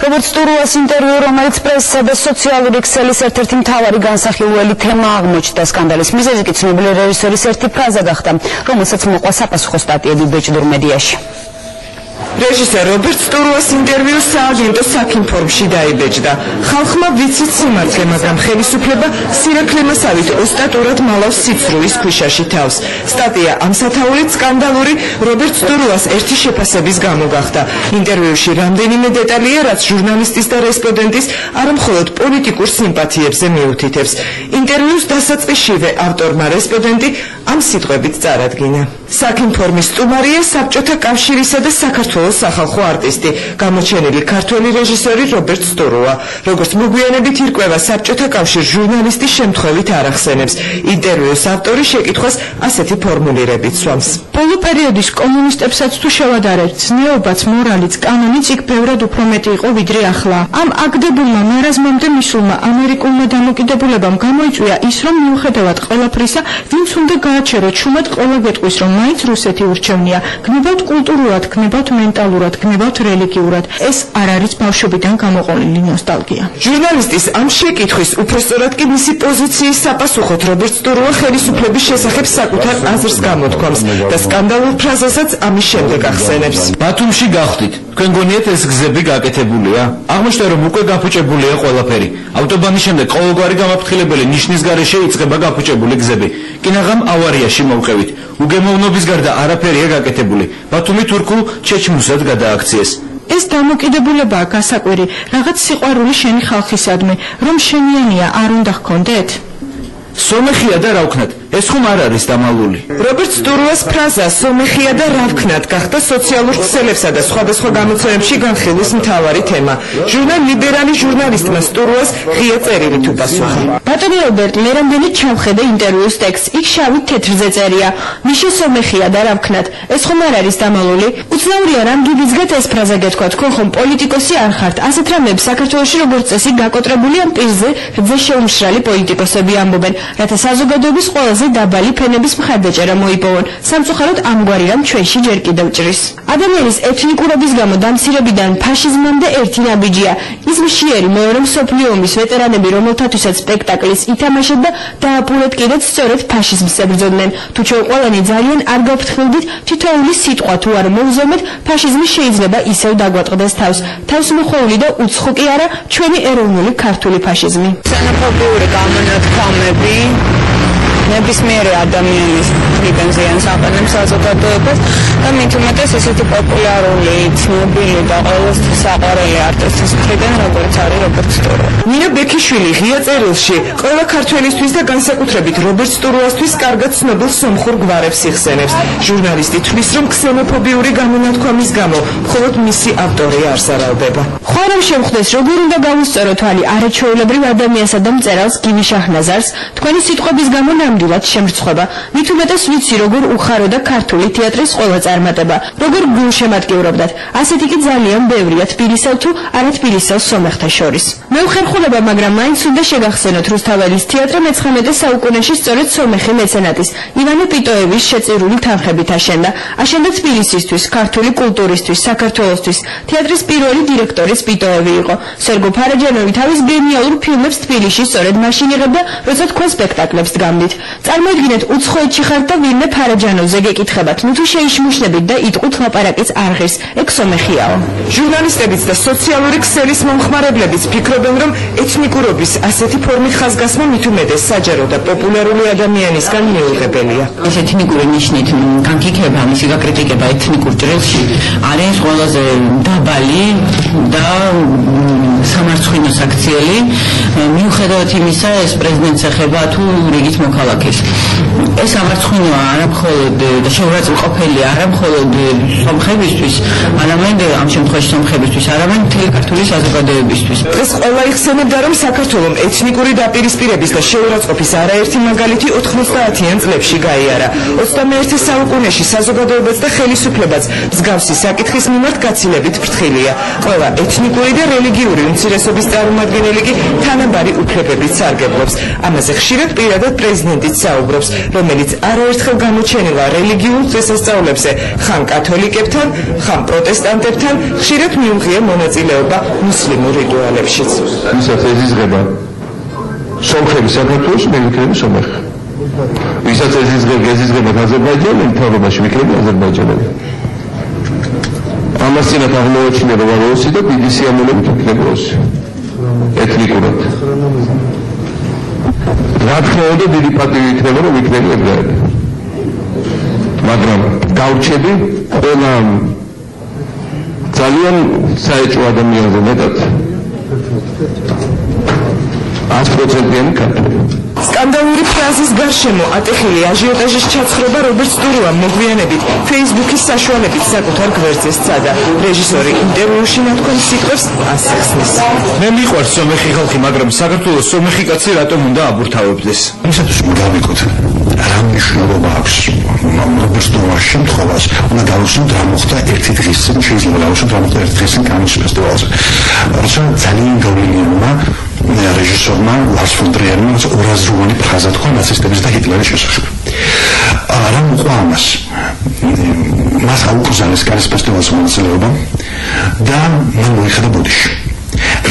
როგორც სტურუას ინტერვიუ, რომელიც პრესისა და სოციალური ქსელის ერთ-ერთი მთავარი განსახილველი თემა აღმოჩნდა. სკანდალის მიზეზი კი ცნობილი რეჟისორის ერთი ფრაზა გახდა, რომელსაც მოყვა საპასუხო სტატიები ბეჭდურ მედიაში. რეჟისორ რობერტ სტურუას ინტერვიუ სააგენტო საქინფორმში დაიბეჭდა. ხალხმა ვიცით სიმართლე, მაგრამ ხელისუფლება სირაქლემასავით ოსტატურად მალავს სიცრუის ქვიშაში თავს. სტატია ამ სათაურით სკანდალური რობერტ სტურუას ერთი შეფასების გამო გახდა. ინტერვიუში რამდენიმე დეტალია, რაც ჟურნალისტის და რესპონდენტის არამხოლოდ პოლიტიკურ სიმპათიებზე მიუთითებს. ინტერვიუს დასაწყისშივე ავტორმა რესპონდენტი ამ სიტყვებით წარადგინა. საქინფორმის სტუმარია საბჭოთა კავშირისა და საქართველოს სახალხო არტისტი, გამოჩენილი ქართველი რეჟისორი რობერტ სტურუა. როგორც მოგვიანებით ირკვევა, საბჭოთა კავშირს ჟურნალისტის შემთხვევით არ ახსენებს. ინტერვიუს ავტორი შეკითხვას ასეთი ფორმულირებით სვამს. ბოლო პერიოდის კომუნისტებსაც თუ შევადარებთ, ზნეობაც, მორალიც, კანონიც იქ ბევრად უფრო მეტი იყო ვიდრე ახლა. ამ აკდებულმა მარაზმამდე მისულმა ამერიკულმა დამოკიდებულებამ გამოიწვია ის, რომ მიუხედავად ყველაფრისა, ვინც უნდა გააჩეროთ შუმად, ყველა გეტყვის, რომ მაინც რუსეთი ურჩევნია. გნებავთ კულტურულად, გნებავთ მენტალურად, გნებავთ რელიგიურად. ეს არ არის ბავშვობიდან გამოყოლილი ნოსტალგია. ჟურნალისტის ამ შეკითხვის უпроსწორად კი მისი პოზიციის sapasუხოდ რობერტ სტურუა ხელისუფლების შესახებ საკუთარ აზრს გამოთქვამს და სკანდალურ ფრაზასაც ამის შემდეგ ახსენებს. ბათუმში გავხდით. თქვენ გონიათ ეს გზები გაკეთებულია? აღმოჩნდა, რომ უკვე გაფუჭებულია ყველაფერი. ავტობანის შემდეგ ყოველგვარი გამაფრთხილებელი ნიშნის გარეშე იწყება გაფუჭებული გზები. კინაღამ ავარიაში მოვყევით. უგემოვნობის გარდა არაფერია გაკეთებული. ბათუმი თურქულ ჩეჩმუსად გადააქციეს. ეს დამოკიდებულებაა გასაკვირი, რაღაც სიყვარული შენი ხალხისადმი, რომ შენიანია არ უნდა ჰქონდეთ? სომეხია და რა ვქნათ, ეს ხომ არ არის დამალული. რობერტ სტურუას ფრაზა სომეხია და რა ვქნათ გახდა სოციალურ ქსელებსა და სხვადასხვა გამოცემებში განხილვის მთავარი თემა. ჟურნალ ლიბერალი ჟურნალისტმა სტურუას ღია წერილით უპასუხა. ბატონო რობერტ, მე რამდენიც ჩავხედე ინტერვიუს ტექსტს, იქ შავით თეთრზე წერია. ნიში სომეხია და რა ვქნათ, ეს ხომ არ არის დამალული? უცნაურია რამ გიბიძგეთ ეს ფრაზა გეთქვა, თქვენ ხომ პოლიტიკოსი არ ხართ. ასეთ რამებს საქართველოში როგორც წესი გაკოტრებული ამ პირზე რძე შეუმშრალი პოლიტიკოსები ამბობენ, რათა საზოგადოების ყველაზე დაბალი ფენების მხარდაჭერა მოიპოვონ. სამწუხაროდ ამგვარი რამ ჩვენში ჯერ კიდევ ჭრის. ადამიანის ეთნიკურობის გამო დამცირებიდან ფაშიზმამდე ერთი ნაბიჯია. ის მშიერი მეორე მსოფლიო ომის ვეტერანები, რომელთათვისაც სპექტაკლის ითამაშეთ და დააპურეთ კიდეც სწორედ ფაშიზმს ებრძოდნენ. თუ ჩვენ ყველანი ძალიან არ გავფრთხილდით, თითოეული სიტყვა თუ არ მოვზომეთ, ფაშიზმი შეიძლება ისევ დაგვატყდეს თავს. თავსმოხვეული და უცხო კი არა ჩვენი ეროვნული ქართული ფაშიზმი. Xenofobიური გამონათქვამები ნებისმიერი ადამიანის პრეტენზიას აყენებს საზოგადოებას და მით უმეტეს ესეთი პოპულარული, ცნობილი და ყოველთვის საყვარელი არტისტის მხრიდან, როგორც არის რობერტ სტურუა. ნინო ბექიშვილი ღია წერილში ყველა ქართველისთვის და განსაკუთრებით რობერტ სტურუასთვის კარგად ცნობილ სომხურ გვარებს იხსენებს. ჟურნალისტი თვლის, რომ ქსენოფობიური გამონათქვამის გამო მხოლოდ მისი ავტორი არ სარალდება. ხო რომ შევხვდეს, როგორ უნდა გავუსწორო თვალი არაჩვეულებრივ ადამიანსა და მწერალს გივი შაჰნაზარს, თქვენი სიტყვების გამო ნამდვილად შემრცხვება. მით უმეტეს ვიცი, როგორ უხარო და ქართული თეატრის ყველა წარმატება, როგორ გულშემატკივრობდათ. ასეთი კი ძალიან ბევრია თბილისელ თუ არათბილისელ სომეხთა შორის. მეუხერხულება, მაგრამ მაინც უნდა შეგახსენოთ, რუსთაველის თეატრი მე-19 საუკუნეში სწორედ სომეხი მეცენატის ივანე პიტოევის შეწირული თანხებით აშენდა. აშენდა თბილისისთვის, ქართული კულტურისთვის, საქართველოსთვის. თეატრის პირველი დირექტორი პიტოევი იყო. სერგო ფარაჯანოვი თავის გენიალურ ფილმებს თბილისში სწორედ მაშინ იღებდა, როცა თქვენ სპექტაკლებს დგამდით. წარმოიდგინეთ, უცხოეთში ხართ და ვინმე ფარაჯანოვზე გეკითხებათ, ნუ თუ შეიშმუშნებით და იტყვით ლაპარაკიც არ ღირს, ეგ სომეხიაო. ჟურნალისტებიც და სოციალური ქსელის მომხმარებლებიც ფიქრობენ, რომ ეთნიკურობის ასეთი ფორმით ხაზგასმა მით უმეტეს საჯარო და პოპულარული ადამიანისგან მიუღებელია. ეს ეთნიკური ნიშნით განკითხება, მისი გაკრიტიკება ეთნიკურ ჭრილში არის ყველაზე დაბალი და სამარცხვინო საქციელი. მიუხედავად იმისა, ეს პრეზიდენტს ეხება თუ რიგით მოქალაქეს. ეს სამარცხვინოა არა მხოლოდ და შეურაცხმყოფელი არა მხოლოდ სომხებისთვის, არამედ ამ შემთხვევაში სომხებისთვის, არამედ მთელი ქართული საზოგადოებისთვის. დღეს ყველა იხსენებდა, რომ საქართველოს ეთნიკური დაპირისპირების და შეურაცხყოფის არაერთი მაგალითი 90-იან წლებში გაიარა. 21 საუკუნეში საზოგადოებაც და ხელისუფლებაც მსგავსი საკითხის მიმართ გაცილებით ფრთხილია. ყველა ეთნიკური და რელიგიური უმცირესობის წარმომადგენელი კი თანაბარი უფლებებით სარგებლობს. ამაზე ხშირად პირადად პრეზიდენტიც საუბრობს, რომელიც არაერთხელ გამოჩენილა რელიგიურ დღესასწაულებზე ხან კათოლიკებთან, ხან პროტესტანტებთან, ხშირად მიუღია მონაწილეობა მუსლიმურ რიტუალებშიც. ვისაც ეზიზღება სომხები საქართველოს, მე ვიქნები სომეხი. ვისაც ეზიზღება აზერბაიჯანი, მთავრობაში ვიქნები აზერბაიჯანელი. ამას წინათ აღმოაჩინა რომ არ ოსი და დიდი სიამოვნებით ვიქნები ოსი. ეთნიკურად. რა თქმა უნდა დიდი პატივი იქნება რომ ვიქნები ებრაელი. მაგრამ გავრჩები ყველა ძალიან საეჭვო ადამიანზე მეტად 100%-იანი ქართველი. სკანდალური ფრაზის გარშემო ატეხილი აჟიოტაჟის ჩაცხრობა რობერტ სტურუამ მოგვიანებით Facebook-ის საშუალებით საკუთარ გვერდზე სცადა. რეჟისორი ინტერვიუში ნათქვამს სიტყვებს ასე ხსნის. მე მიყვარს სომეხი ხალხი, მაგრამ საქართველოს სომეხი კაცი რატომ უნდა აბურთავებდეს? ისედაც მოგავიკოთ რა მნიშვნელობა აქვს რობერტ სტურუას შემთხვევას, უნდა გავუსვით რა მოხდა ერთი დღის წინ, შეიძლება გავუსვით რა მოხდა ერთი დღის წინ კანის ფესტივალზე. როცა ძალიან გავლენიანმა რეჟისორმა ლარს ფონ ტრიერმა 200-რიანი ფრაზა თქვა ნაცისტების და ჰიტლერის შესახებ. რა მოყვა ამას? მას აუკრძალეს კანის ფესტივალის მონაწილეობა და მან მოიხადა ბოდიში.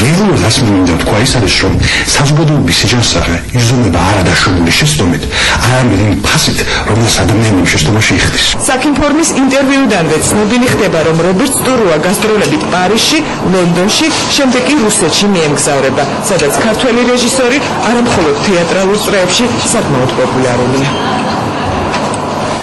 რეალურად რაც მინდა თქვა ის არის, რომ საზოგადოების სიჯანსაღე იზრდება არადაშობილი შეცდომით, არამედ იმ ფასით, რომელსაც ადამიანები შეცდომაში იხდის. საქიმფორმის ინტერვიუდანვე ცნობილი ხდება, რომ რობერტ სტურუა გასტროლებით პარიზში, ლონდონში, შემდეგ კი რუსეთში მიემგზავრება, სადაც ქართველი რეჟისორი არამხოლოდ თეატრალურ წრეებში საკმაოდ პოპულარულია.